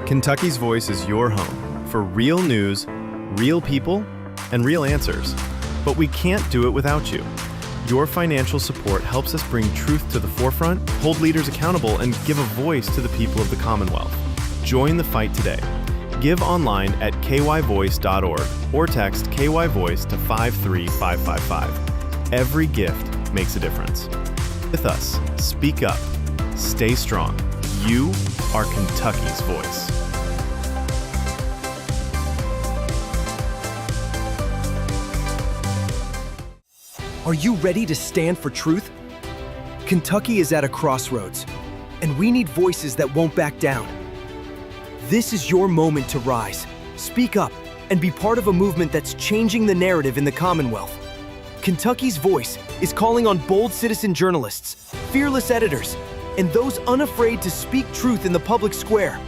Kentucky's Voice is your home for real news, real people, and real answers. But we can't do it without you. Your financial support helps us bring truth to the forefront, hold leaders accountable, and give a voice to the people of the Commonwealth. Join the fight today. Give online at kyvoice.org or text KYVoice to 53555. Every gift makes a difference. With us, speak up, stay strong. You are Kentucky's voice. Are you ready to stand for truth? Kentucky is at a crossroads, and we need voices that won't back down. This is your moment to rise, speak up, and be part of a movement that's changing the narrative in the Commonwealth. Kentucky's Voice is calling on bold citizen journalists, fearless editors, and those unafraid to speak truth in the public square.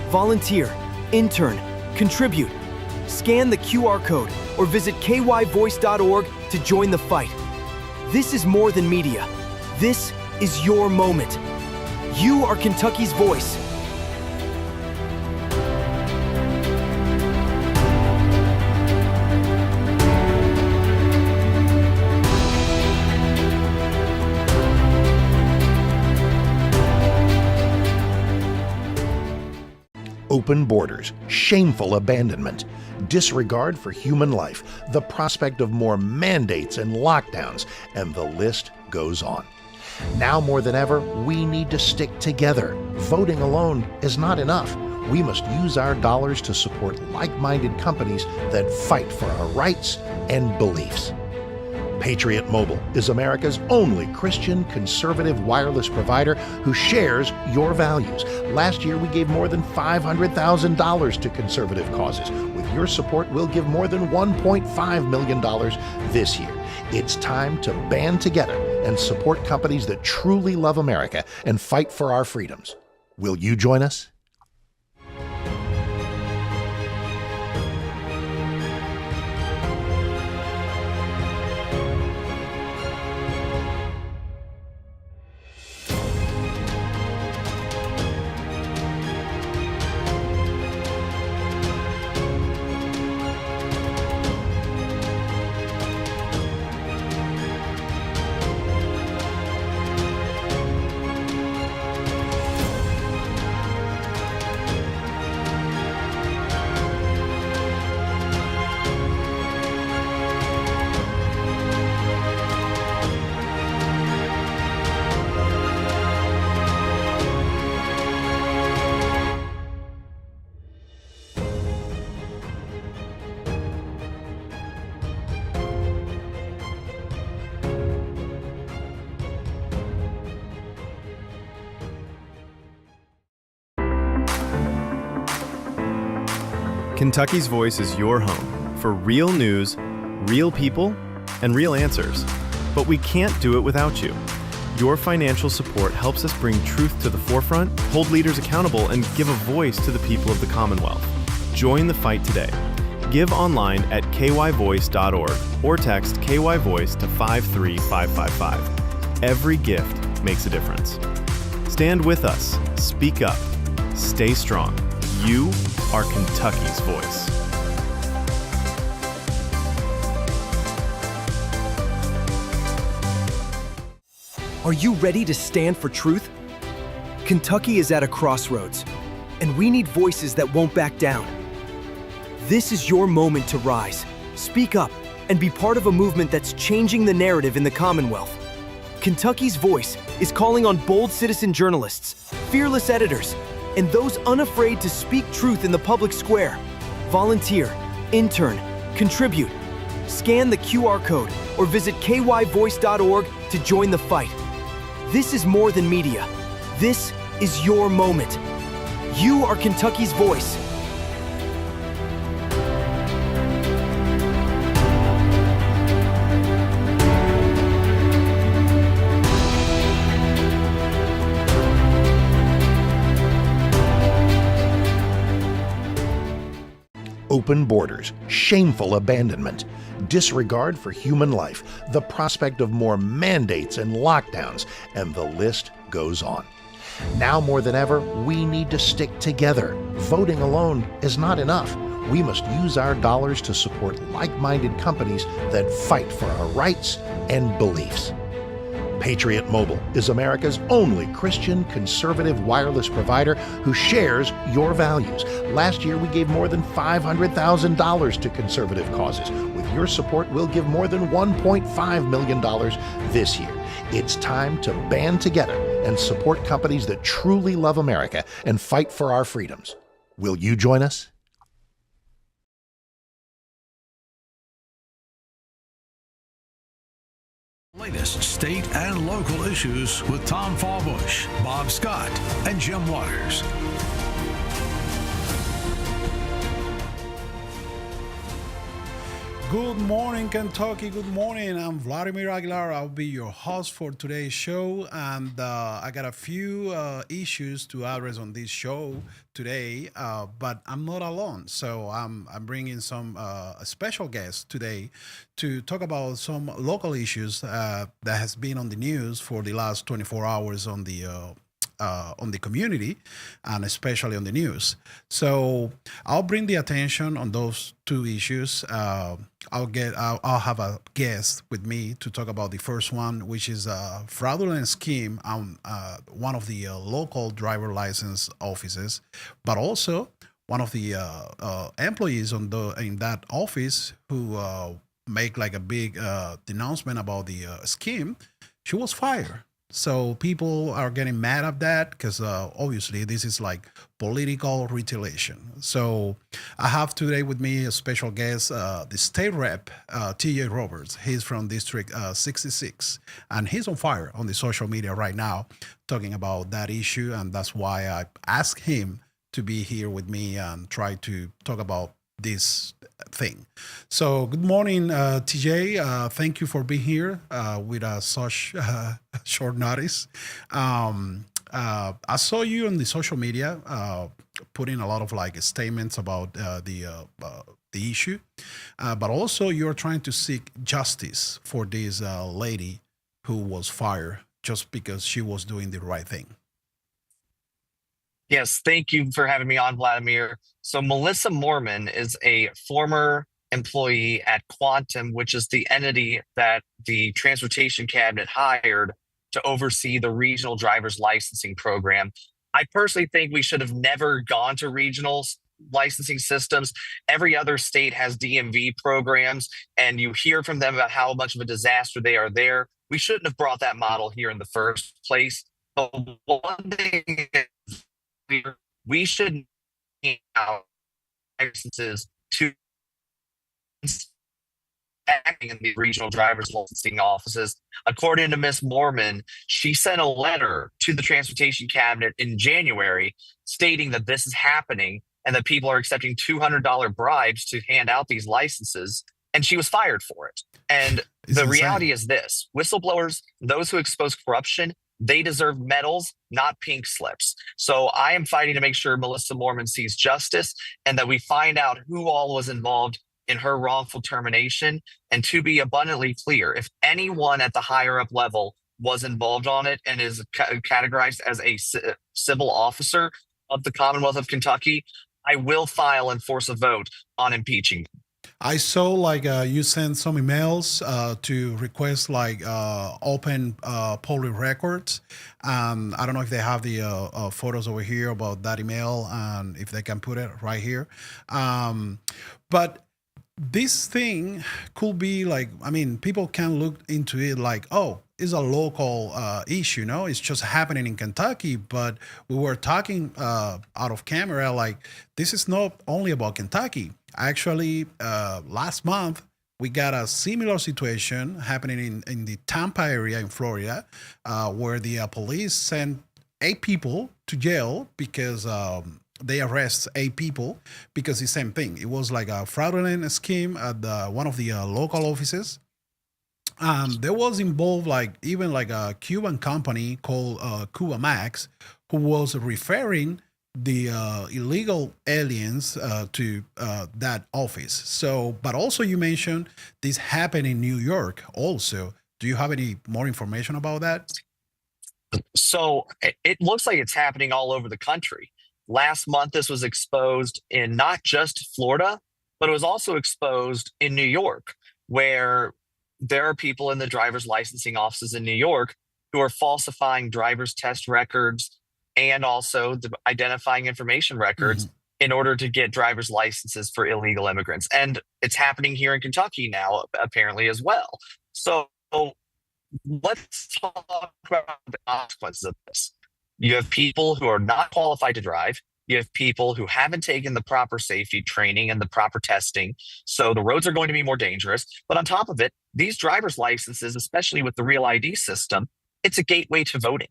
Volunteer, intern, contribute. Scan the QR code or visit kyvoice.org to join the fight. This is more than media. This is your moment. You are Kentucky's voice. Open borders, shameful abandonment, disregard for human life, the prospect of more mandates and lockdowns, and the list goes on. Now more than ever, we need to stick together. Voting alone is not enough. We must use our dollars to support like-minded companies that fight for our rights and beliefs. Patriot Mobile is America's only Christian conservative wireless provider who shares your values. Last year, we gave more than $500,000 to conservative causes. With your support, we'll give more than $1.5 million this year. It's time to band together and support companies that truly love America and fight for our freedoms. Will you join us? Kentucky's Voice is your home for real news, real people, and real answers. But we can't do it without you. Your financial support helps us bring truth to the forefront, hold leaders accountable, and give a voice to the people of the Commonwealth. Join the fight today. Give online at kyvoice.org or text KYVoice to 53555. Every gift makes a difference. Stand with us, speak up, stay strong. You are Kentucky's voice. Are you ready to stand for truth? Kentucky is at a crossroads, and we need voices that won't back down. This is your moment to rise, speak up, and be part of a movement that's changing the narrative in the Commonwealth. Kentucky's Voice is calling on bold citizen journalists, fearless editors, and those unafraid to speak truth in the public square. Volunteer, intern, contribute. Scan the QR code or visit kyvoice.org to join the fight. This is more than media. This is your moment. You are Kentucky's voice. Open borders, shameful abandonment, disregard for human life, the prospect of more mandates and lockdowns, and the list goes on. Now more than ever, we need to stick together. Voting alone is not enough. We must use our dollars to support like-minded companies that fight for our rights and beliefs. Patriot Mobile is America's only Christian conservative wireless provider who shares your values. Last year, we gave more than $500,000 to conservative causes. With your support, we'll give more than $1.5 million this year. It's time to band together and support companies that truly love America and fight for our freedoms. Will you join us? Latest state and local issues with Tom Fallbush, Bob Scott, and Jim Waters. Good morning, Kentucky. Good morning. I'm Vladimir Aguilar. I'll be your host for today's show, and I got a few issues to address on this show today, but I'm not alone. So I'm bringing some special guests today to talk about some local issues that has been on the news for the last 24 hours on the community and especially on the news. So I'll bring the attention on those two issues. I'll have a guest with me to talk about the first one, which is a fraudulent scheme on one of the local driver license offices, but also one of the employees in that office who make like a big denouncement about the scheme. She was fired. So people are getting mad at that because obviously this is like political retaliation. So I have today with me a special guest, the state rep, TJ Roberts. He's from District 66, and he's on fire on the social media right now talking about that issue. And that's why I asked him to be here with me and try to talk about this thing. So good morning, TJ. Thank you for being here with such short notice. I saw you on the social media putting a lot of like statements about the issue, but also you're trying to seek justice for this lady who was fired just because she was doing the right thing. Yes, thank you for having me on, Vladimir. So Melissa Mormon is a former employee at Quantum, which is the entity that the Transportation Cabinet hired to oversee the regional driver's licensing program. I personally think we should have never gone to regional licensing systems. Every other state has DMV programs, and you hear from them about how much of a disaster they are there. We shouldn't have brought that model here in the first place. But one thing we should out licenses to acting in the regional driver's licensing offices. According to Ms. Mormon, she sent a letter to the Transportation Cabinet in January stating that this is happening and that people are accepting $200 bribes to hand out these licenses, and she was fired for it. And the reality is this: whistleblowers, those who expose corruption, they deserve medals, not pink slips. So I am fighting to make sure Melissa Mormon sees justice and that we find out who all was involved in her wrongful termination. And to be abundantly clear, if anyone at the higher up level was involved on it and is categorized as a civil officer of the Commonwealth of Kentucky, I will file and force a vote on impeaching. I saw like you sent some emails to request like open polling records. I don't know if they have the photos over here about that email and if they can put it right here. But this thing could be like, I mean, people can look into it like, oh, it's a local issue, no? It's just happening in Kentucky. But we were talking out of camera, like, this is not only about Kentucky. Actually, last month, we got a similar situation happening in the Tampa area in Florida, where the police sent 8 people to jail because they arrest 8 people because the same thing. It was like a fraudulent scheme at one of the local offices. There was involved like even like a Cuban company called Cuba Max, who was referring the illegal aliens to that office. So, but also you mentioned this happened in New York also. Do you have any more information about that? So it looks like it's happening all over the country. Last month, this was exposed in not just Florida, but it was also exposed in New York, where there are people in the driver's licensing offices in New York who are falsifying driver's test records and also identifying information records Mhm. in order to get driver's licenses for illegal immigrants. And it's happening here in Kentucky now, apparently, as well. So let's talk about the consequences of this. You have people who are not qualified to drive. You have people who haven't taken the proper safety training and the proper testing. So the roads are going to be more dangerous. But on top of it, these driver's licenses, especially with the Real ID system, it's a gateway to voting.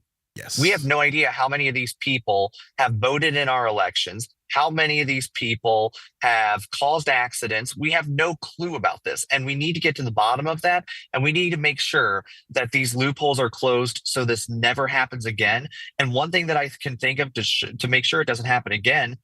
We have Yes. no idea how many of these people have voted in our elections, how many of these people have caused accidents. We have no clue about this. And we need to get to the bottom of that. And we need to make sure that these loopholes are closed so this never happens again. And one thing that I can think of to make sure it doesn't happen again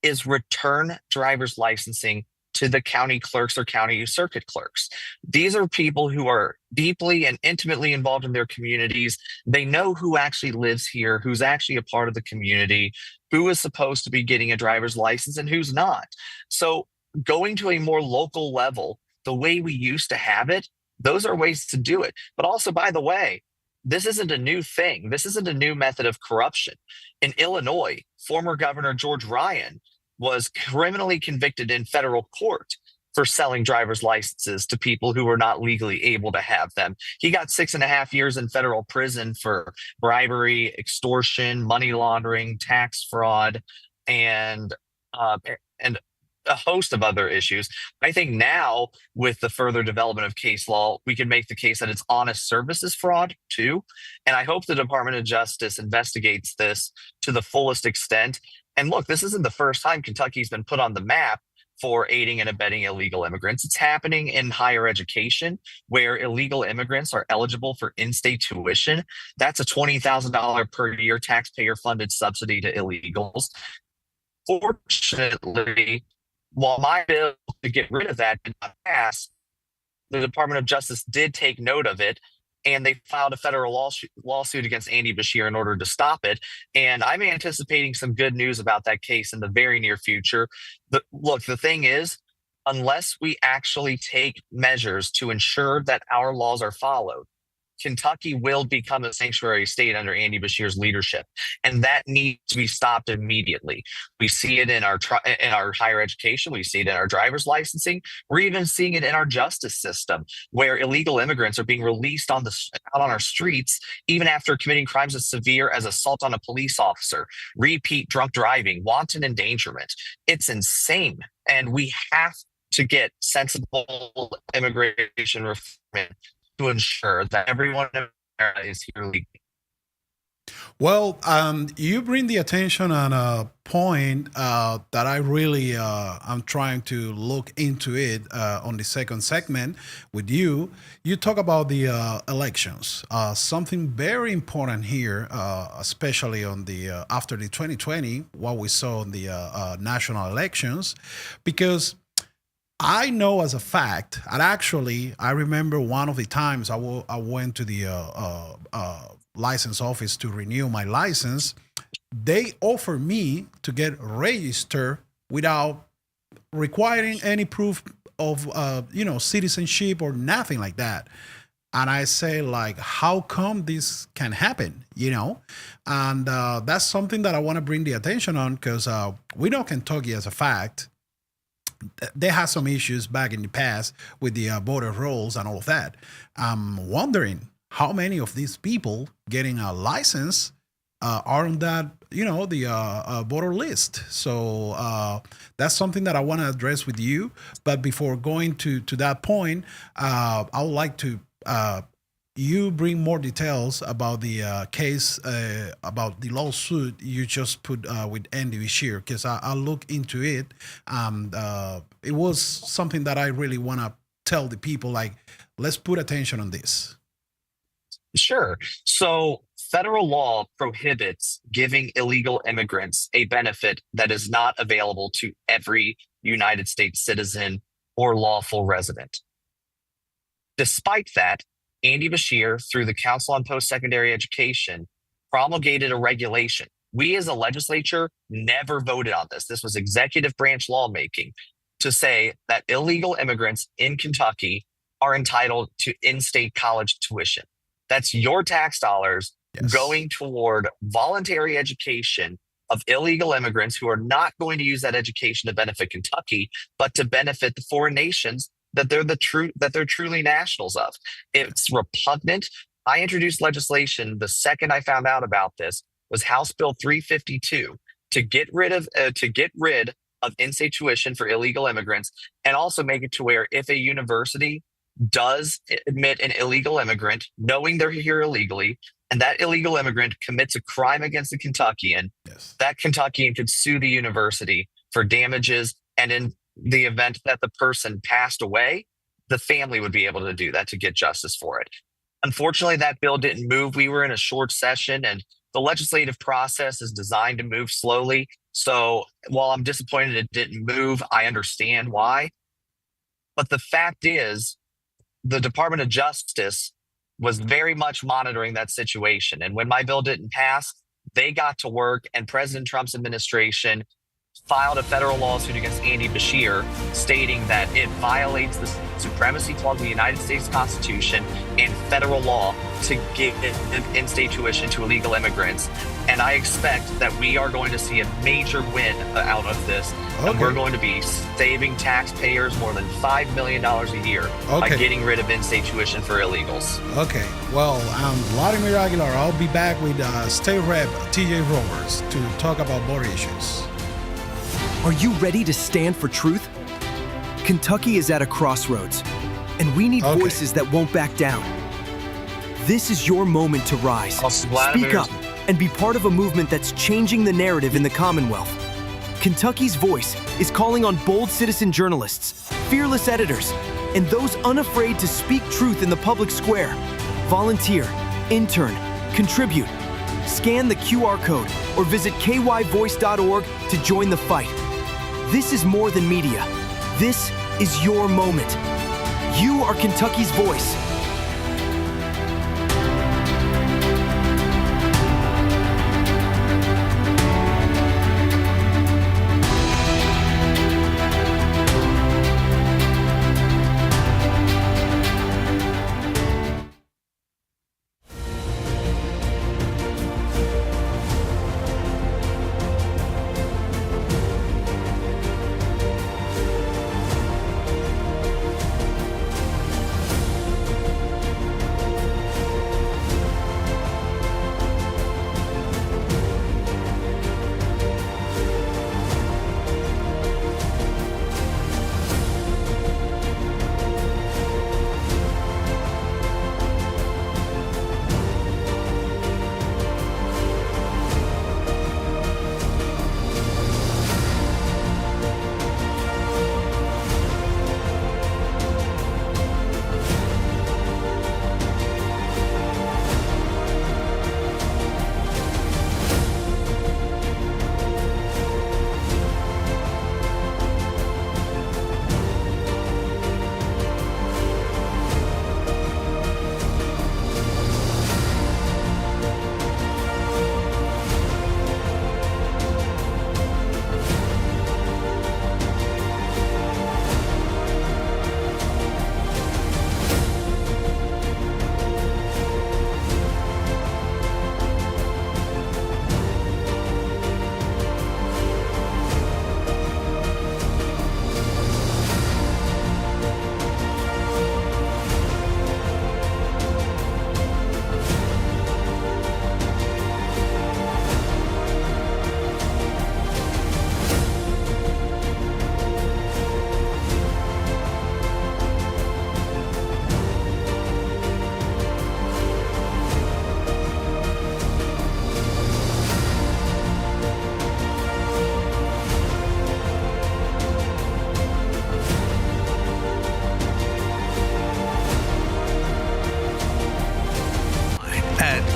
is return driver's licensing to the county clerks or county circuit clerks. These are people who are deeply and intimately involved in their communities. They know who actually lives here, who's actually a part of the community, who is supposed to be getting a driver's license and who's not. So, going to a more local level, the way we used to have it, those are ways to do it. But also, by the way, this isn't a new thing. This isn't a new method of corruption. In Illinois, former Governor George Ryan was criminally convicted in federal court for selling driver's licenses to people who were not legally able to have them. He got 6.5 years in federal prison for bribery, extortion, money laundering, tax fraud, and uh, and a host of other issues. I think now, with the further development of case law, we can make the case that it's honest services fraud too. And I hope the Department of Justice investigates this to the fullest extent. And look, this isn't the first time Kentucky's been put on the map for aiding and abetting illegal immigrants. It's happening in higher education where illegal immigrants are eligible for in-state tuition. That's a $20,000 per year taxpayer funded subsidy to illegals. Fortunately, while my bill to get rid of that did not pass, the Department of Justice did take note of it, and they filed a federal lawsuit against Andy Bashir in order to stop it. And I'm anticipating some good news about that case in the very near future. Look, the thing is, unless we actually take measures to ensure that our laws are followed, Kentucky will become a sanctuary state under Andy Bashir's leadership, and that needs to be stopped immediately. We see it in our higher education. We see it in our driver's licensing. We're even seeing it in our justice system, where illegal immigrants are being released out on our streets, even after committing crimes as severe as assault on a police officer, repeat drunk driving, wanton endangerment. It's insane, and we have to get sensible immigration reform to ensure that everyone in America is here legally. Well, you bring the attention on a point that I really I'm trying to look into it on the second segment with you. You talk about the elections, something very important here, especially on the after the 2020, what we saw in the national elections, because I know as a fact, and actually, I remember one of the times I went to the license office to renew my license. They offered me to get registered without requiring any proof of, citizenship or nothing like that. And I say, like, how come this can happen? And that's something that I want to bring the attention on because we know Kentucky as a fact they had some issues back in the past with the border rolls and all of that. I'm wondering how many of these people getting a license are on that, the border list. So that's something that I want to address with you. But before going to that point, I would like to you bring more details about the case, about the lawsuit you just put with Andy Bashir, because I look into it. It was something that I really want to tell the people, like, let's put attention on this. Sure. So federal law prohibits giving illegal immigrants a benefit that is not available to every United States citizen or lawful resident. Despite that, Andy Bashir, through the Council on Post-Secondary Education, promulgated a regulation. We as a legislature never voted on this. This was executive branch lawmaking to say that illegal immigrants in Kentucky are entitled to in-state college tuition. That's your tax dollars going toward voluntary education of illegal immigrants who are not going to use that education to benefit Kentucky, but to benefit the foreign nations that they're truly nationals of. It's repugnant. I introduced legislation the second I found out about this was House Bill 352 to get rid of in-state tuition for illegal immigrants, and also make it to where if a university does admit an illegal immigrant, knowing they're here illegally, and that illegal immigrant commits a crime against a Kentuckian, that Kentuckian could sue the university for damages. And in the event that the person passed away, the family would be able to do that to get justice for it. Unfortunately, that bill didn't move. We were in a short session, and the legislative process is designed to move slowly. So while I'm disappointed it didn't move, I understand why. But the fact is, the Department of Justice was very much monitoring that situation. And when my bill didn't pass, they got to work, and President Trump's administration filed a federal lawsuit against Andy Beshear, stating that it violates the supremacy clause of the United States Constitution and federal law to give in-state tuition to illegal immigrants. And I expect that we are going to see a major win out of this. And we're going to be saving taxpayers more than $5 million a year by getting rid of in-state tuition for illegals. Okay. Well, I'm Vladimir Aguilar. I'll be back with State Rep TJ Roberts to talk about border issues. Are you ready to stand for truth? Kentucky is at a crossroads, and we need voices that won't back down. This is your moment to rise. Speak up and be part of a movement that's changing the narrative in the Commonwealth. Kentucky's voice is calling on bold citizen journalists, fearless editors, and those unafraid to speak truth in the public square. Volunteer, intern, contribute. Scan the QR code or visit kyvoice.org to join the fight. This is more than media. This is your moment. You are Kentucky's voice.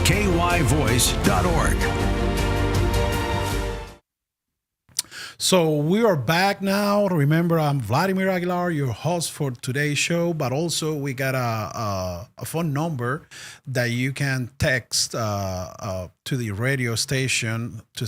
kyvoice.org. So we are back now. Remember, I'm Vladimir Aguilar, your host for today's show. But also, we got a phone number that you can text to the radio station to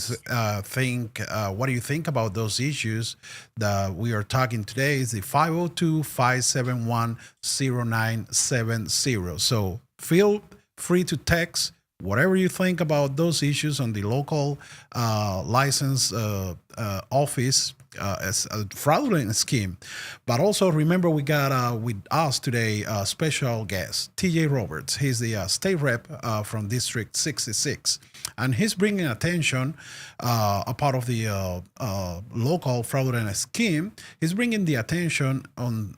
think what do you think about those issues that we are talking today. Is the 502-571-0970. So feel free to text whatever you think about those issues on the local license office as a fraudulent scheme. But also remember, we got with us today a special guest, TJ Roberts. He's the state rep from District 66. And he's bringing attention, a part of the local fraudulent scheme. He's bringing the attention on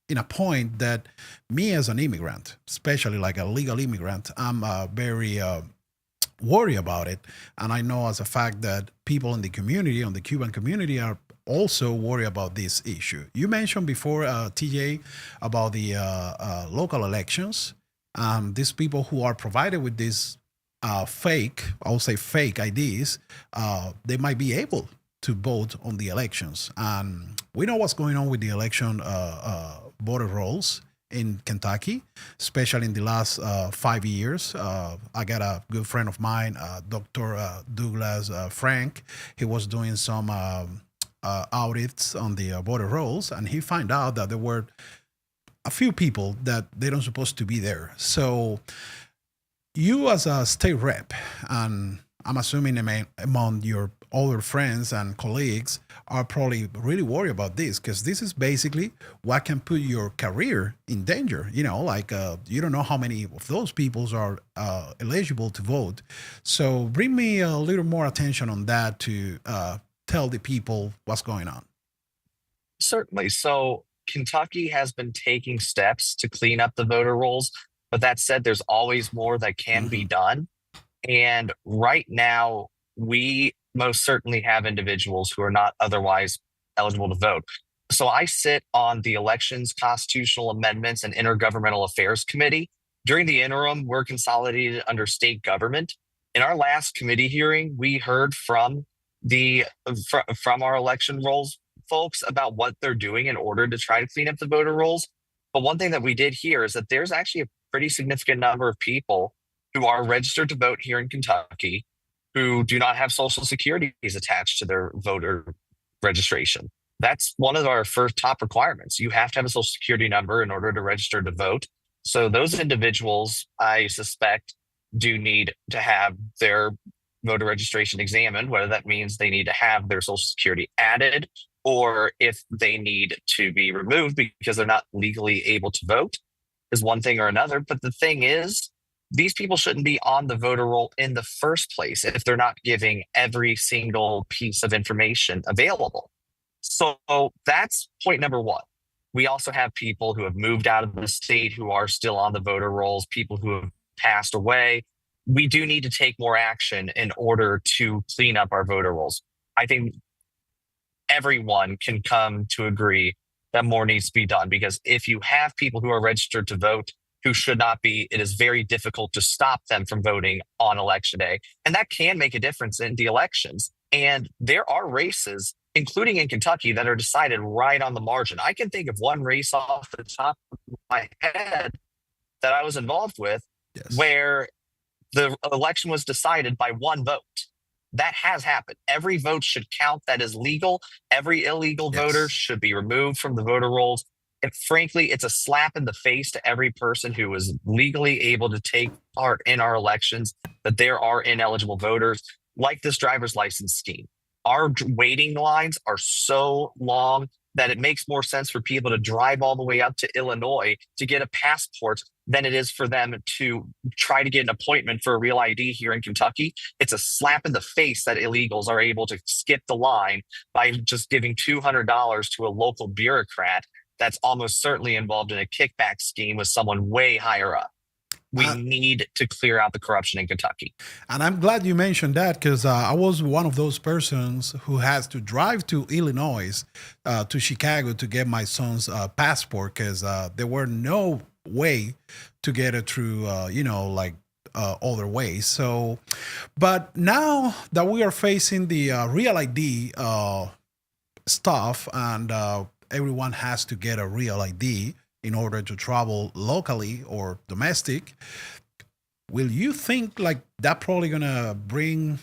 in a point that me as an immigrant, especially like a legal immigrant, I'm very worried about it. And I know as a fact that people in the community, on the Cuban community, are also worried about this issue. You mentioned before, TJ, about the local elections. These people who are provided with these fake, I will say fake IDs, they might be able to vote on the elections. And we know what's going on with the election voter rolls in Kentucky, especially in the last 5 years. I got a good friend of mine, Dr. Douglas Frank. He was doing some audits on the voter rolls, and he found out that there were a few people that they don't supposed to be there. So you as a state rep, and I'm assuming among your other friends and colleagues, are probably really worried about this, because this is basically what can put your career in danger. You know, like you don't know how many of those people are eligible to vote. So bring me a little more attention on that to tell the people what's going on. Certainly. So Kentucky has been taking steps to clean up the voter rolls, but that said, there's always more that can be done. And right now, we most certainly have individuals who are not otherwise eligible to vote. So I sit on the Elections, Constitutional Amendments, and Intergovernmental Affairs Committee. During the interim, we're consolidated under state government. In our last committee hearing, we heard from our election rolls folks about what they're doing in order to try to clean up the voter rolls. But one thing that we did hear is that there's actually a pretty significant number of people who are registered to vote here in Kentucky who do not have Social Securities attached to their voter registration. That's one of our first top requirements. You have to have a Social Security number in order to register to vote. So those individuals, I suspect, do need to have their voter registration examined, whether that means they need to have their Social Security added, or if they need to be removed because they're not legally able to vote, is one thing or another. But the thing is, these people shouldn't be on the voter roll in the first place if they're not giving every single piece of information available. So that's point number one. We also have people who have moved out of the state who are still on the voter rolls, people who have passed away. We do need to take more action in order to clean up our voter rolls. I think everyone can come to agree that more needs to be done, because if you have people who are registered to vote who should not be, it is very difficult to stop them from voting on election day. And that can make a difference in the elections. And there are races, including in Kentucky, that are decided right on the margin. I can think of one race off the top of my head that I was involved with, yes, where the election was decided by one vote. That has happened. Every vote should count that is legal. Every illegal voter should be removed from the voter rolls. And frankly, it's a slap in the face to every person who is legally able to take part in our elections that there are ineligible voters, like this driver's license scheme. Our waiting lines are so long that it makes more sense for people to drive all the way up to Illinois to get a passport than it is for them to try to get an appointment for a real ID here in Kentucky. It's a slap in the face that illegals are able to skip the line by just giving $200 to a local bureaucrat that's almost certainly involved in a kickback scheme with someone way higher up. We need to clear out the corruption in Kentucky. And I'm glad you mentioned that, because I was one of those persons who has to drive to Illinois, to Chicago, to get my son's passport, because there were no way to get it through, other ways. So, but now that we are facing the real ID stuff, and everyone has to get a real ID in order to travel locally or domestic, will you think like that probably gonna bring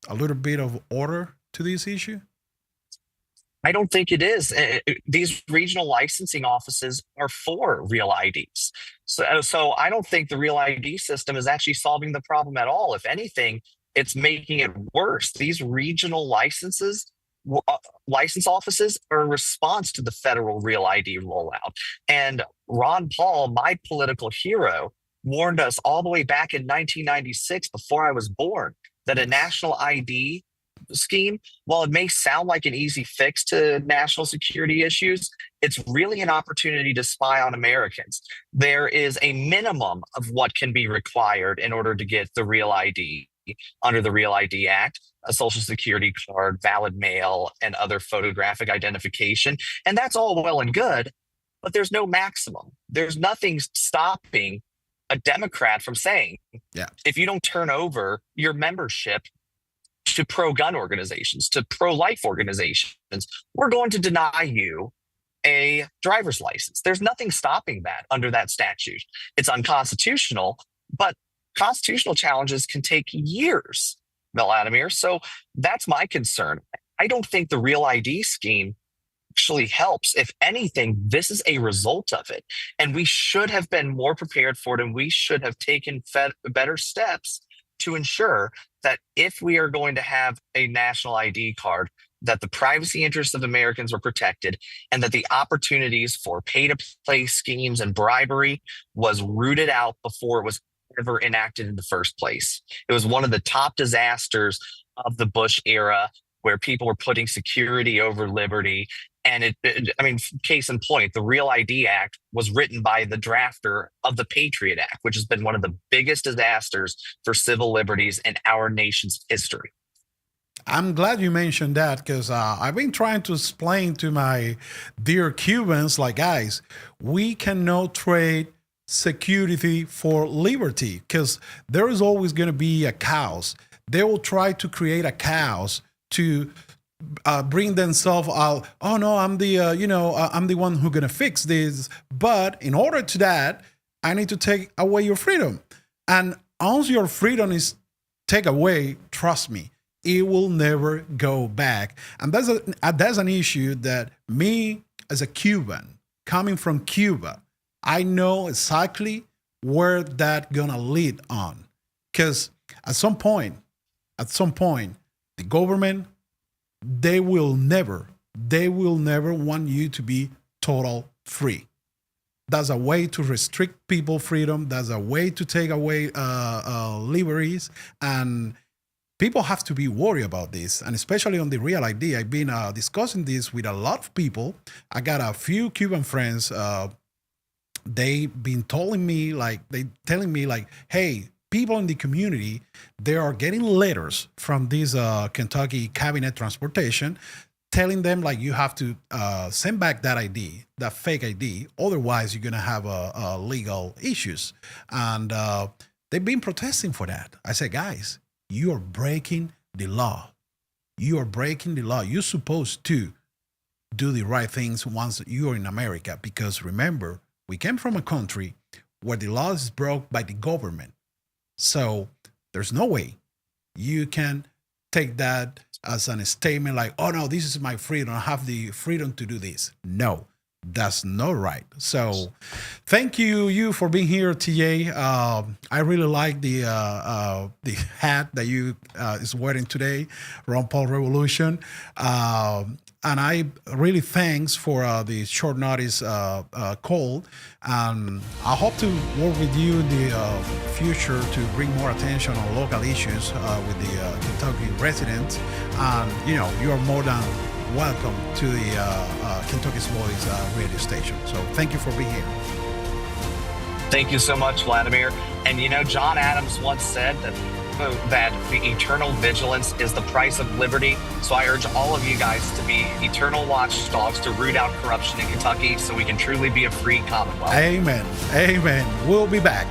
a little bit of order to this issue? I don't think it is. These regional licensing offices are for real IDs. So I don't think the real ID system is actually solving the problem at all. If anything, it's making it worse. These regional license offices are a response to the federal real ID rollout. And Ron Paul, my political hero, warned us all the way back in 1996, before I was born, that a national ID scheme, while it may sound like an easy fix to national security issues, it's really an opportunity to spy on Americans. There is a minimum of what can be required in order to get the real ID under the Real ID Act: a social security card, valid mail, and other photographic identification. And that's all well and good, but there's no maximum. There's nothing stopping a Democrat from saying, Yeah. if you don't turn over your membership to pro-gun organizations, to pro-life organizations, we're going to deny you a driver's license. There's nothing stopping that under that statute. It's unconstitutional, but constitutional challenges can take years, Vladimir. So that's my concern. I don't think the Real ID scheme actually helps. If anything, this is a result of it. And we should have been more prepared for it, and we should have taken better steps to ensure that if we are going to have a national ID card, that the privacy interests of Americans were protected, and that the opportunities for pay-to-play schemes and bribery was rooted out before it was ever enacted in the first place. It was one of the top disasters of the Bush era, where people were putting security over liberty. And case in point, the Real ID Act was written by the drafter of the Patriot Act, which has been one of the biggest disasters for civil liberties in our nation's history. I'm glad you mentioned that, because I've been trying to explain to my dear Cubans, like, guys, we cannot trade security for liberty, because there is always going to be a chaos. They will try to create a chaos to bring themselves out. Oh no, I'm the I'm the one who's gonna fix this. But in order to that, I need to take away your freedom. And once your freedom is taken away, trust me, it will never go back. And that's an issue that me as a Cuban, coming from Cuba, I know exactly where that gonna lead on. Because at some point, the government, they will never want you to be total free. That's a way to restrict people's freedom. That's a way to take away liberties. And people have to be worried about this. And especially on the Real ID, I've been discussing this with a lot of people. I got a few Cuban friends. They've been telling me like, hey, people in the community, they are getting letters from this Kentucky Cabinet Transportation telling them, like, you have to send back that ID, that fake ID. Otherwise, you're going to have legal issues. And they've been protesting for that. I said, guys, you are breaking the law. You are breaking the law. You're supposed to do the right things once you're in America. Because remember, we came from a country where the law is broke by the government. So there's no way you can take that as a statement like, oh no, this is my freedom. I have the freedom to do this. No, that's not right. So thank you for being here, TA. I really like the hat that you is wearing today, Ron Paul Revolution. And I really thanks for the short notice call. I hope to work with you in the future to bring more attention on local issues with the Kentucky residents. And you are more than welcome to the Kentucky's Voice radio station. So thank you for being here. Thank you so much, Vladimir. And John Adams once said that the eternal vigilance is the price of liberty. So I urge all of you guys to be eternal watchdogs to root out corruption in Kentucky so we can truly be a free Commonwealth. Amen. Amen. We'll be back.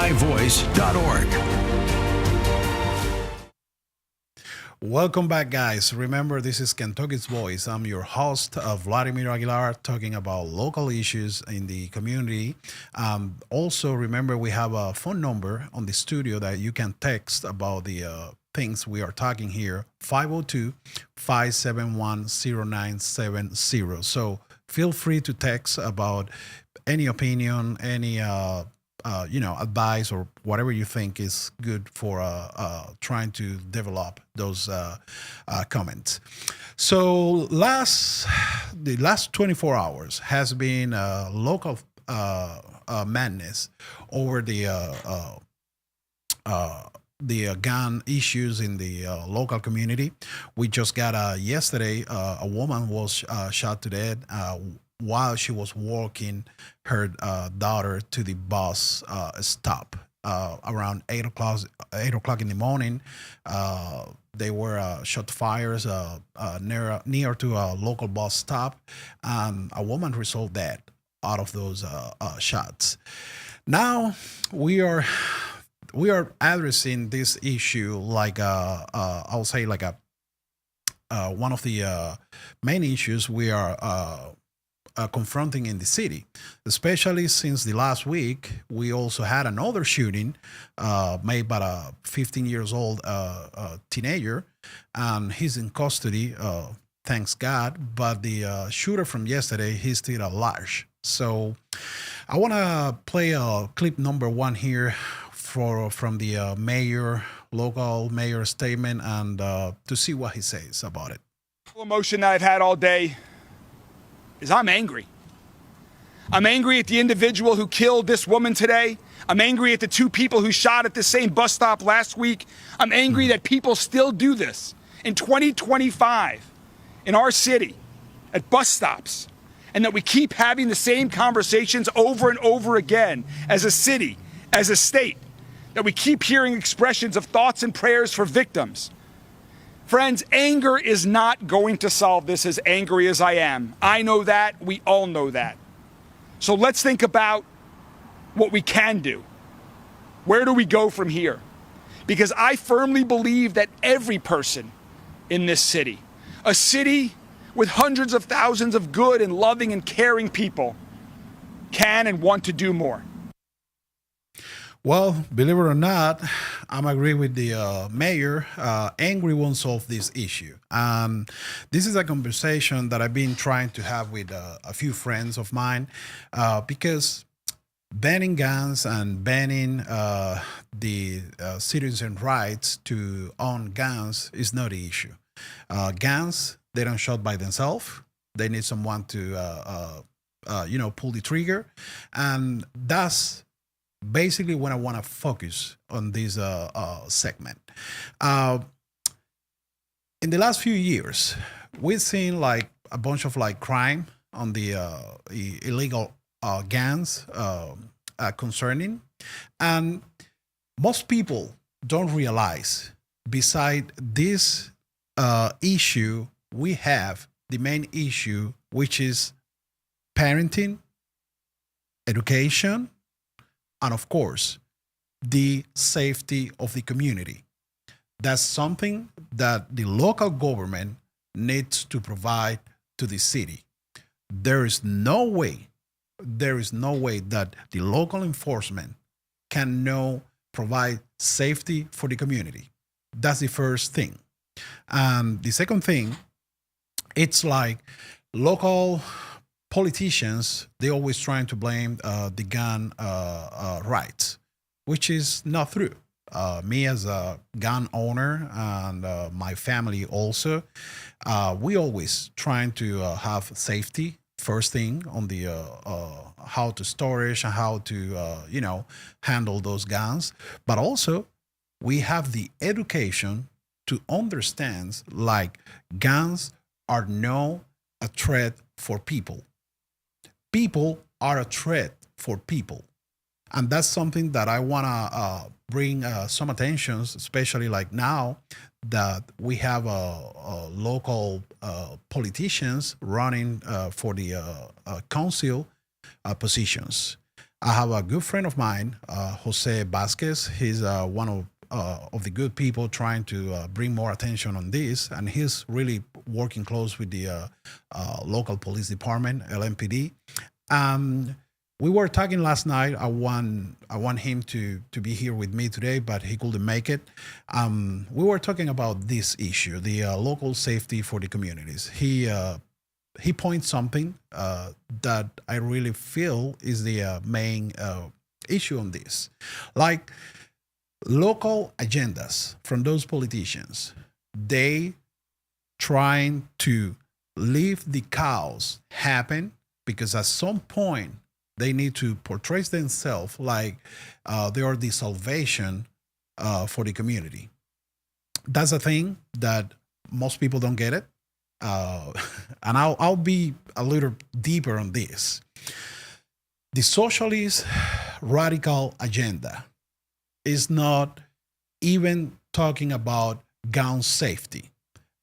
myvoice.org. Welcome back, guys. Remember, this is Kentucky's Voice. I'm your host, Vladimir Aguilar, talking about local issues in the community. Also, remember, we have a phone number on the studio that you can text about the things we are talking here, 502-571-0970. So feel free to text about any opinion, any advice or whatever you think is good for trying to develop those comments. So the last 24 hours has been local madness over the gun issues in the local community. We just got yesterday a woman was shot to death while she was walking her daughter to the bus stop around 8 o'clock in the morning. They were shot fires near to a local bus stop, and a woman resolved dead out of those shots. Now we are addressing this issue like I'll say like one of the main issues we are confronting in the city, especially since the last week we also had another shooting made by a 15 years old teenager, and he's in custody, thanks God, but the shooter from yesterday, he's still at large. So I want to play clip number one here from the local mayor statement, and to see what he says about it. Emotion that I've had all day is I'm angry. I'm angry at the individual who killed this woman today. I'm angry at the two people who shot at the same bus stop last week. I'm angry that people still do this in 2025 in our city at bus stops, and that we keep having the same conversations over and over again as a city, as a state, that we keep hearing expressions of thoughts and prayers for victims. Friends, anger is not going to solve this, as angry as I am. I know that. We all know that. So let's think about what we can do. Where do we go from here? Because I firmly believe that every person in this city, a city with hundreds of thousands of good and loving and caring people, can and want to do more. Well, believe it or not, I'm agree with the mayor. Angry won't solve this issue. This is a conversation that I've been trying to have with a few friends of mine, because banning guns and banning the citizen rights to own guns is not the issue. Guns, they don't shoot by themselves. They need someone to, pull the trigger, and that's basically when I want to focus on this segment. In the last few years, we've seen like a bunch of like crime on the illegal guns concerning, and most people don't realize beside this issue, we have the main issue, which is parenting, education, and of course, the safety of the community. That's something that the local government needs to provide to the city. There is no way that the local enforcement can provide safety for the community. That's the first thing. And the second thing, it's like local politicians, they always trying to blame the gun rights, which is not true. Me as a gun owner and my family also, we always trying to have safety first thing on the how to storage and how to handle those guns, but also we have the education to understand like guns are no a threat for people. People are a threat for people. And that's something that I want to bring some attention, especially like now that we have local politicians running for the council positions. I have a good friend of mine, Jose Vasquez. He's one of the good people trying to bring more attention on this, and he's really working close with the local police department, LMPD. Um, we were talking last night. I want him to be here with me today, but he couldn't make it. We were talking about this issue, the local safety for the communities. He points something that I really feel is the main issue on this, like local agendas from those politicians. They trying to leave the chaos happen because at some point they need to portray themselves like they are the salvation for the community. That's a thing that most people don't get it. Uh, and I'll be a little deeper on this. The socialist radical agenda is not even talking about gun safety.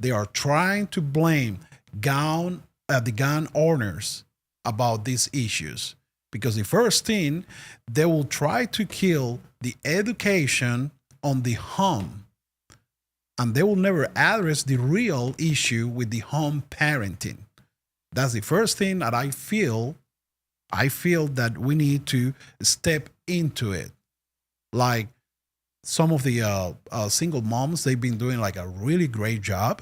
They are trying to blame the gun owners about these issues because the first thing they will try to kill the education on the home, and they will never address the real issue with the home parenting. That's the first thing that I feel. I feel that we need to step into it. Like some of the single moms, they've been doing like a really great job,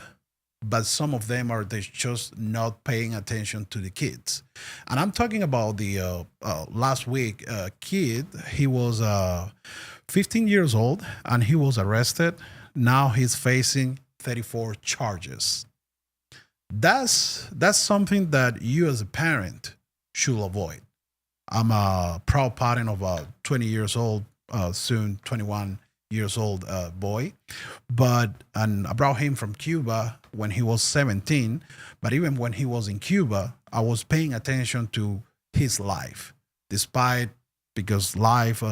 but some of them are they just not paying attention to the kids. And I'm talking about the last week kid. He was 15 years old and he was arrested. Now he's facing 34 charges. That's something that you as a parent should avoid. I'm a proud parent of a 20 years old, soon 21 years old boy, and I brought him from Cuba when he was 17. But even when he was in Cuba, I was paying attention to his life, despite because life,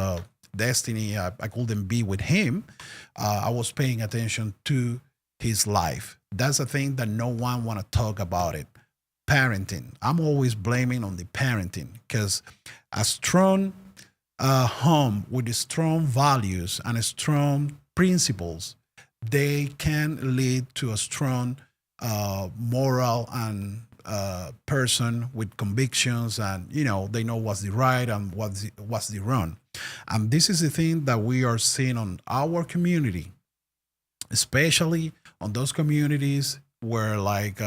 destiny, I couldn't be with him. I was paying attention to his life. That's a thing that no one want to talk about it. Parenting. I'm always blaming on the parenting because a strong home with strong values and strong principles, they can lead to a strong moral and person with convictions, and they know what's the right and what's the wrong. And this is the thing that we are seeing on our community, especially on those communities where like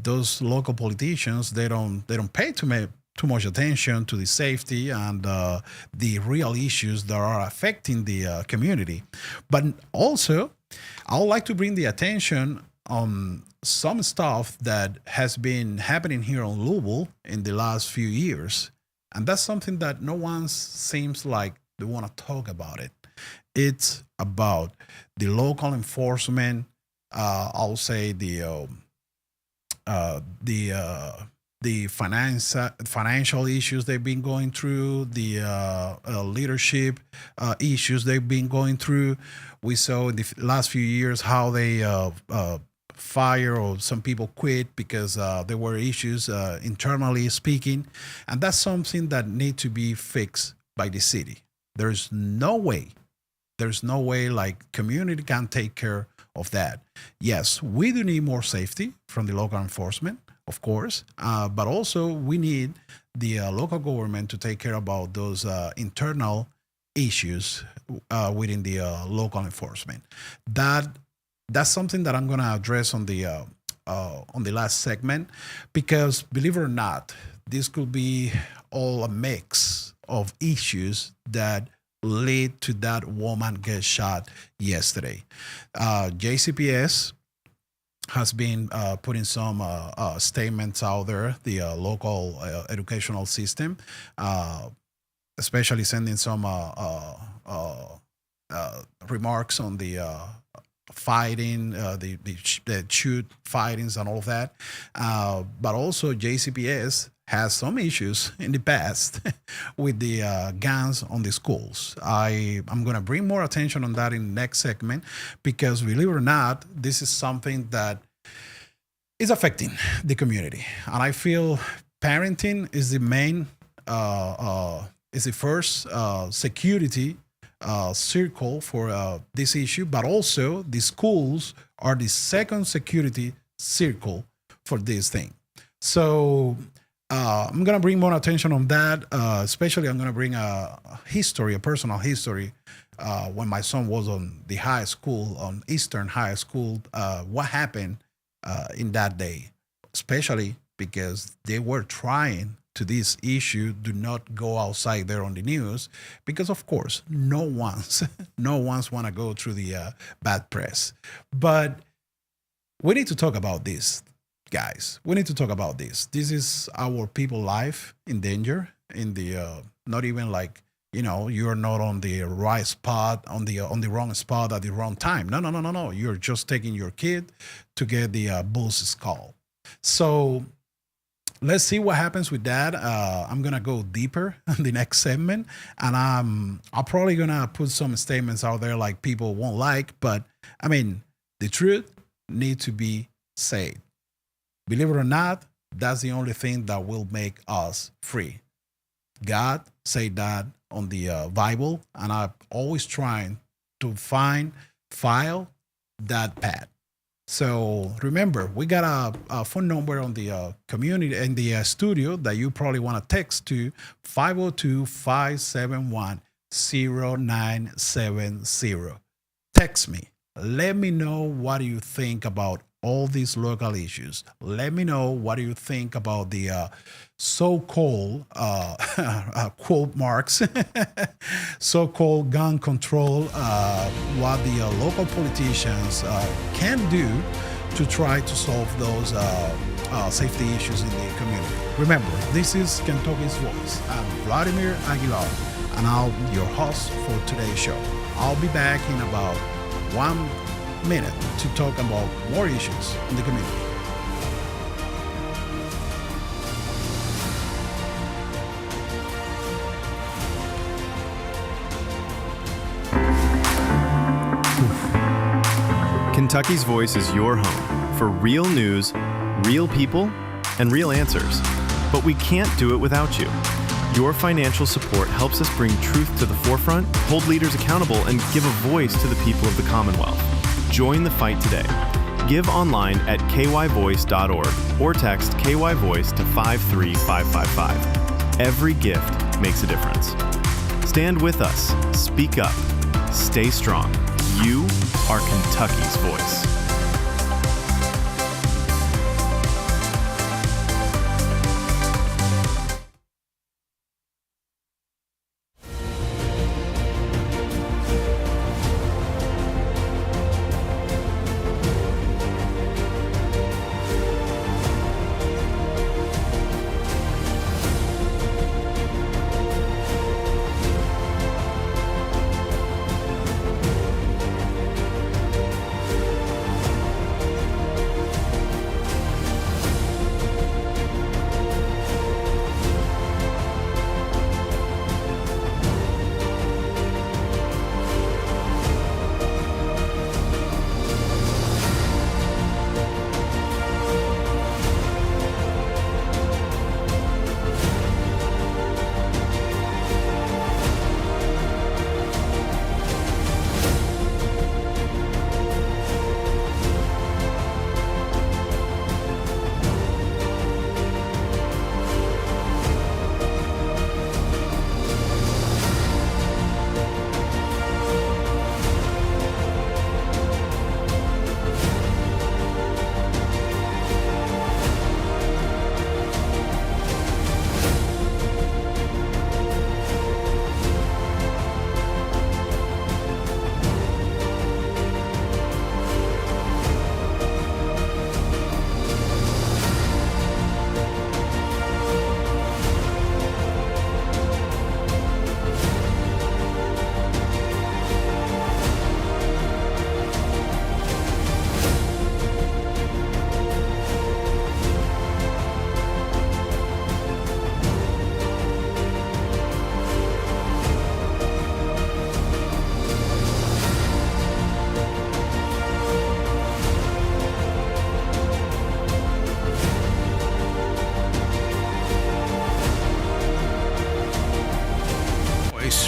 those local politicians, they don't pay too much attention to the safety and the real issues that are affecting the community. But also, I would like to bring the attention on some stuff that has been happening here on Louisville in the last few years, and that's something that no one seems like they want to talk about it. It's about the local enforcement. I'll say the financial issues they've been going through, the leadership issues they've been going through. We saw in the last few years how they fire or some people quit because there were issues internally speaking, and that's something that need to be fixed by the city. There's no way. There's no way like community can take care of that. Yes, we do need more safety from the local enforcement, of course, but also we need the local government to take care about those internal issues within the local enforcement. That's something that I'm going to address on the last segment, because believe it or not, this could be all a mix of issues that lead to that woman get shot yesterday. JCPS has been putting some statements out there, the local educational system, especially sending some remarks on the fighting, the shoot fightings and all of that. But also JCPS has some issues in the past with the guns on the schools. I'm going to bring more attention on that in the next segment, because believe it or not, this is something that is affecting the community. And I feel parenting is the main is the first security circle for this issue, but also the schools are the second security circle for this thing. So I'm gonna bring more attention on that. Especially, I'm gonna bring a history, a personal history. When my son was on the high school, on Eastern High School, what happened in that day, especially because they were trying to this issue, do not go outside there on the news, because of course no one's want to go through the bad press. But we need to talk about this, guys. We need to talk about this. This is our people life in danger, in the not even like, you're not on the right spot, on the wrong spot at the wrong time. No. You're just taking your kid to get the bull's call. So let's see what happens with that. I'm gonna go deeper in the next segment, and I'm probably gonna put some statements out there like people won't like, but I mean, the truth needs to be said. Believe it or not, that's the only thing that will make us free. God said that on the Bible, and I'm always trying to file that path. So remember, we got a phone number on the community in the studio that you probably want to text to 502-571-0970. Text me. Let me know what you think about all these local issues. Let me know what you think about the so-called quote marks, so-called gun control, what the local politicians can do to try to solve those safety issues in the community. Remember, this is Kentucky's Voice. I'm Vladimir Aguilar, and I'm your host for today's show. I'll be back in about 1 minute to talk about more issues in the community. Kentucky's Voice is your home for real news, real people, and real answers. But we can't do it without you. Your financial support helps us bring truth to the forefront, hold leaders accountable, and give a voice to the people of the Commonwealth. Join the fight today. Give online at kyvoice.org or text KYVoice to 53555. Every gift makes a difference. Stand with us. Speak up. Stay strong. You are Kentucky's voice.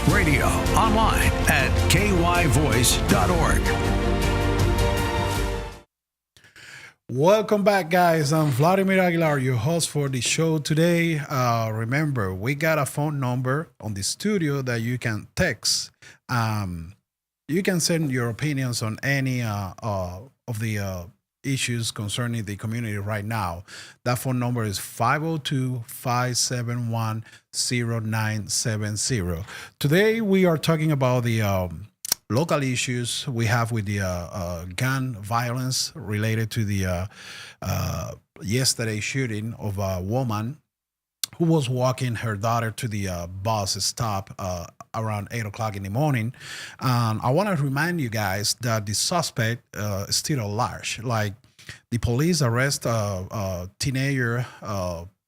Radio, online at kyvoice.org. Welcome back, guys. I'm Vladimir Aguilar, your host for the show today. Remember, we got a phone number on the studio that you can text. You can send your opinions on any of the issues concerning the community right now. That phone number is 502-571-0970. Today, we are talking about the local issues we have with the gun violence related to the yesterday shooting of a woman who was walking her daughter to the bus stop around 8 o'clock in the morning. I want to remind you guys that the suspect is still at large. Like, the police arrest a teenager.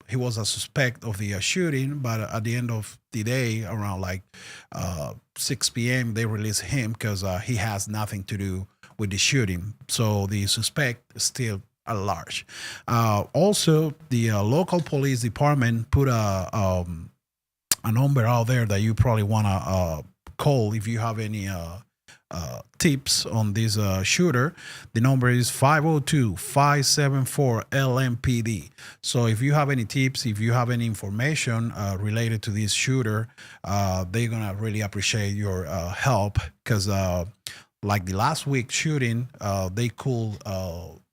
He was a suspect of the shooting, but at the end of the day, around like 6 p.m., they release him because he has nothing to do with the shooting. So the suspect is still at large. Also, the local police department put a number out there that you probably want to call if you have any tips on this shooter. The number is 502-574-LMPD. So if you have any tips, if you have any information related to this shooter, they're going to really appreciate your help because like the last week shooting, they could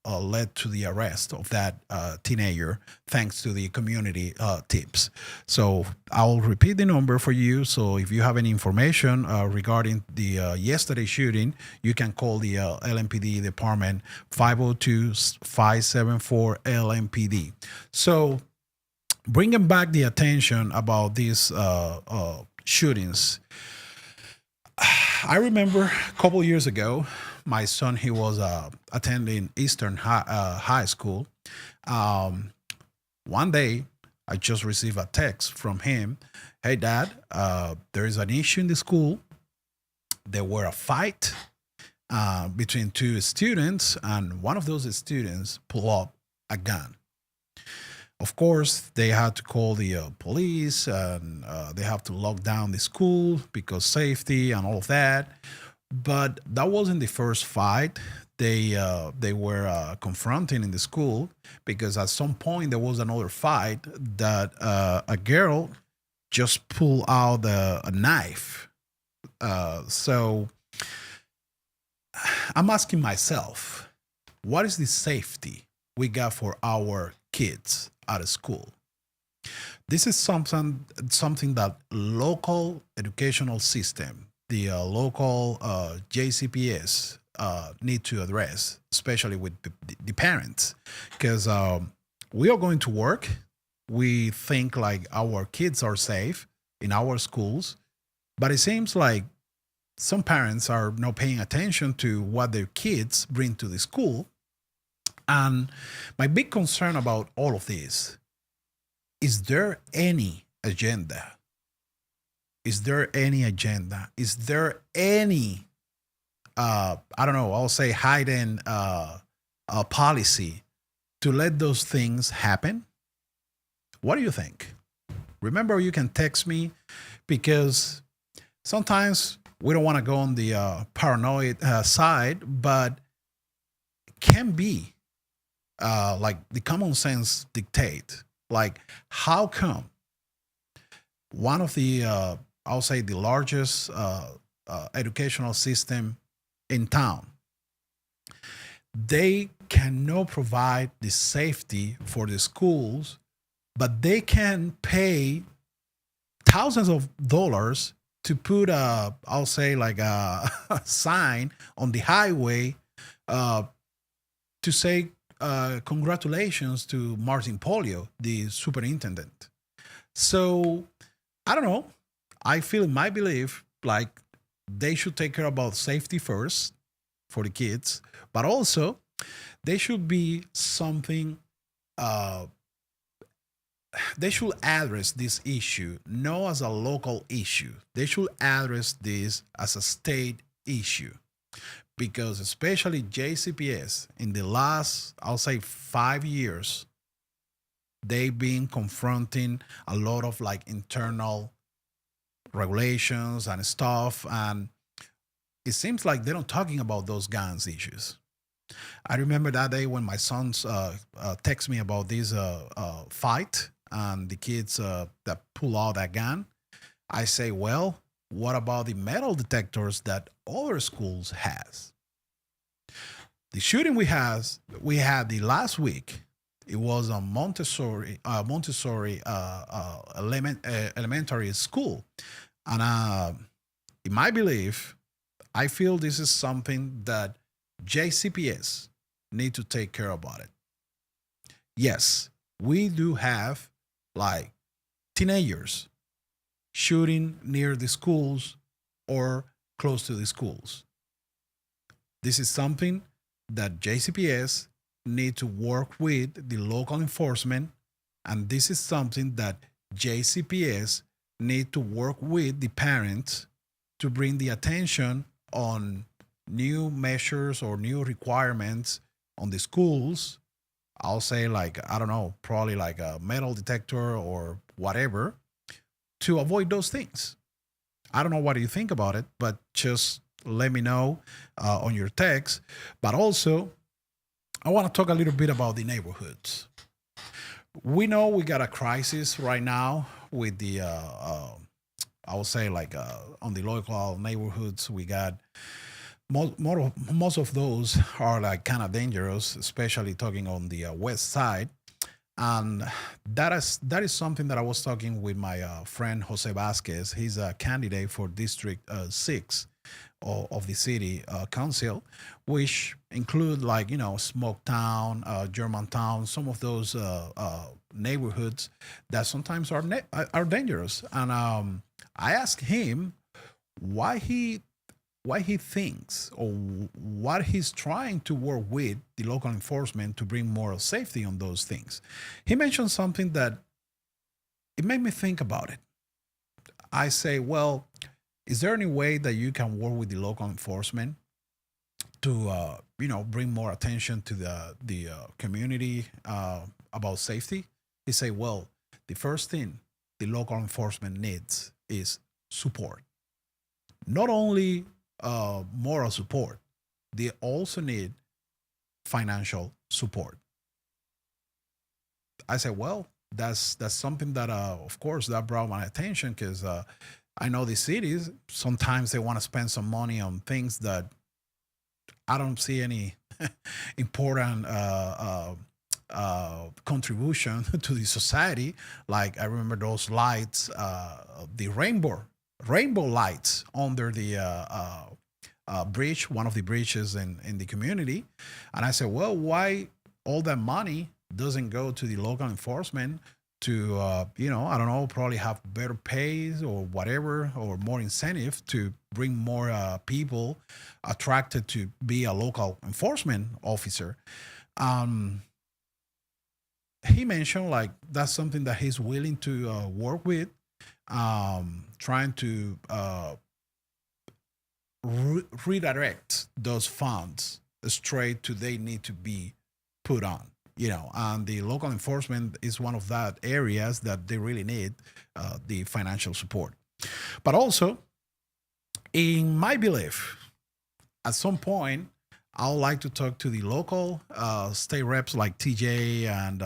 led to the arrest of that teenager thanks to the community tips. So I'll repeat the number for you. So if you have any information regarding the yesterday shooting, you can call the LMPD department 502-574-LMPD. So bringing back the attention about these shootings, I remember a couple years ago, my son, he was attending Eastern High School. One day, I just received a text from him. Hey, Dad, there is an issue in the school. There were a fight between two students, and one of those students pulled up a gun. Of course, they had to call the police, and they have to lock down the school because safety and all of that. But that wasn't the first fight they were confronting in the school, because at some point there was another fight that a girl just pulled out a knife. So I'm asking myself, what is the safety we got for our kids at a school? This is something that local educational system, the local JCPS need to address, especially with the parents, because we are going to work. We think like our kids are safe in our schools, but it seems like some parents are not paying attention to what their kids bring to the school. And my big concern about all of this, is there any agenda? Is there any agenda? Is there any, I don't know, I'll say hidden policy to let those things happen? What do you think? Remember, you can text me, because sometimes we don't want to go on the paranoid side, but it can be like the common sense dictate. Like, how come one of the I'll say the largest educational system in town, they cannot provide the safety for the schools, but they can pay thousands of dollars to put I'll say like a sign on the highway to say congratulations to Martin Polio, the superintendent. So I don't know. I feel, in my belief, like they should take care about safety first for the kids, but also they should be something, they should address this issue not as a local issue. They should address this as a state issue, because especially JCPS in the last, I'll say 5 years, they've been confronting a lot of like internal regulations and stuff, and it seems like they don't talking about those guns issues. I remember that day when my sons text me about this fight and the kids that pull out that gun. I say, well, what about the metal detectors that other schools has? The shooting we had the last week. It was a Montessori elementary school, and in my belief, I feel this is something that JCPS need to take care about it. Yes, we do have like teenagers shooting near the schools or close to the schools. This is something that JCPS need to work with the local enforcement, and this is something that JCPS need to work with the parents to bring the attention on new measures or new requirements on the schools. I'll say like, I don't know, probably like a metal detector or whatever to avoid those things. I don't know what you think about it, but just let me know on your text. But also, I want to talk a little bit about the neighborhoods. We know we got a crisis right now with the, I would say like on the local neighborhoods, we got most of those are like kind of dangerous, especially talking on the west side. And that is something that I was talking with my friend Jose Vasquez. He's a candidate for District 6 of the city council, which include like Smoketown, Germantown, some of those neighborhoods that sometimes are dangerous. And I asked him why he thinks or what he's trying to work with the local enforcement to bring moral safety on those things. He mentioned something that it made me think about it. I say, well, is there any way that you can work with the local enforcement to bring more attention to the community about safety? He say, well, the first thing the local enforcement needs is support. Not only moral support, they also need financial support. I said, well, that's something that, of course, that brought my attention because I know the cities sometimes they want to spend some money on things that I don't see any important contribution to the society. Like I remember those lights, the rainbow lights under the bridge, one of the bridges in the community. And I said, well, why all that money doesn't go to the local enforcement to, I don't know, probably have better pays or whatever, or more incentive to bring more people attracted to be a local enforcement officer. He mentioned like that's something that he's willing to work with, trying to redirect those funds straight to they need to be put on. And the local enforcement is one of that areas that they really need the financial support. But also, in my belief, at some point, I would like to talk to the local state reps like TJ and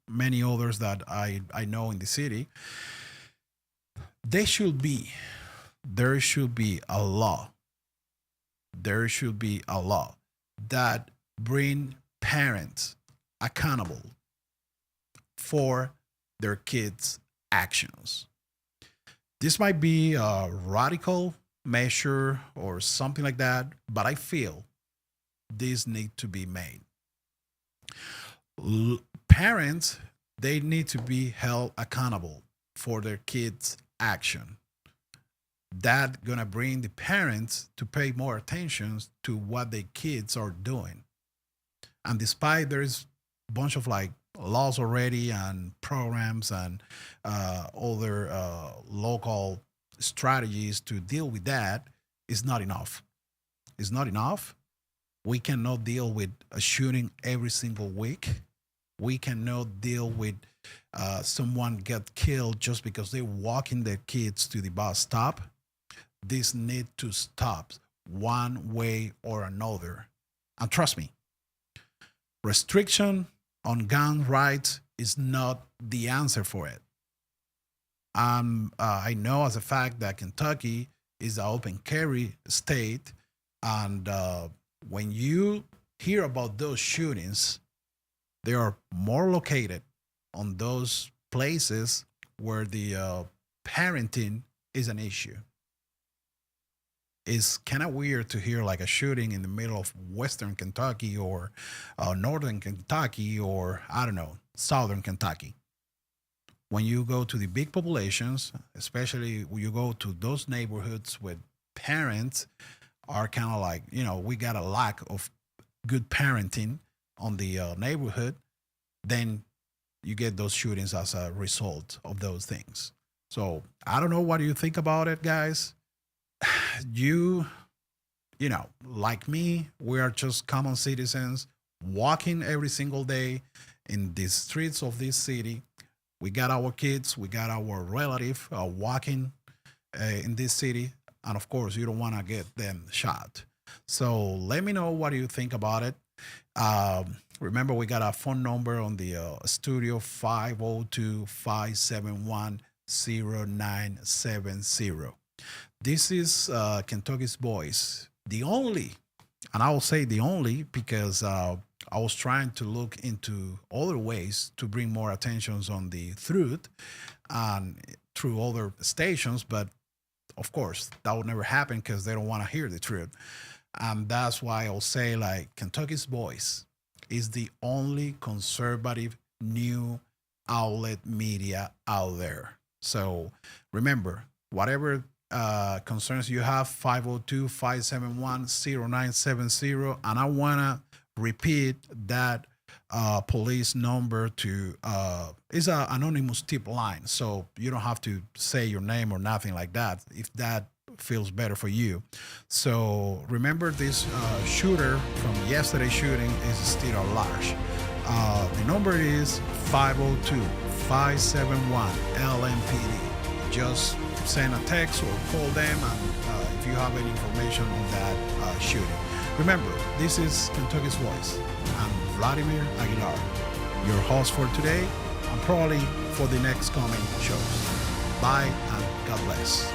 many others that I know in the city. There should be a law. There should be a law that bring parents accountable for their kids' actions. This might be a radical measure or something like that, but I feel this need to be made. Parents, they need to be held accountable for their kids' action. That gonna bring the parents to pay more attention to what their kids are doing. And despite there's a bunch of like laws already and programs and other local strategies to deal with that, is not enough. It's not enough. We cannot deal with a shooting every single week. We cannot deal with someone get killed just because they walking their kids to the bus stop. This need to stop one way or another. And trust me, restriction on gun rights is not the answer for it. I know as a fact that Kentucky is an open carry state, and when you hear about those shootings, they are more located on those places where the parenting is an issue. It's kind of weird to hear like a shooting in the middle of Western Kentucky or Northern Kentucky or, I don't know, Southern Kentucky. When you go to the big populations, especially when you go to those neighborhoods with parents are kind of like, we got a lack of good parenting on the neighborhood, then you get those shootings as a result of those things. So I don't know what you think about it, guys. You know, like me, we are just common citizens walking every single day in the streets of this city. We got our kids, we got our relative walking in this city. And of course, you don't want to get them shot. So let me know what you think about it. Remember, we got a phone number on the studio, 502-571-0970. This is Kentucky's Voice, the only, and I will say the only because I was trying to look into other ways to bring more attentions on the truth and through other stations, but of course that would never happen because they don't want to hear the truth. And that's why I'll say like Kentucky's Voice is the only conservative new outlet media out there. So remember, whatever concerns you have, 502-571-0970. And I want to repeat that police number to, it's an anonymous tip line. So you don't have to say your name or nothing like that if that feels better for you. So remember, this shooter from yesterday's shooting is still at large. The number is 502-571-LMPD. Just send a text or call them and if you have any information on that shooting. Remember, this is Kentucky's Voice. I'm Vladimir Aguilar, your host for today and probably for the next coming shows. Bye and God bless.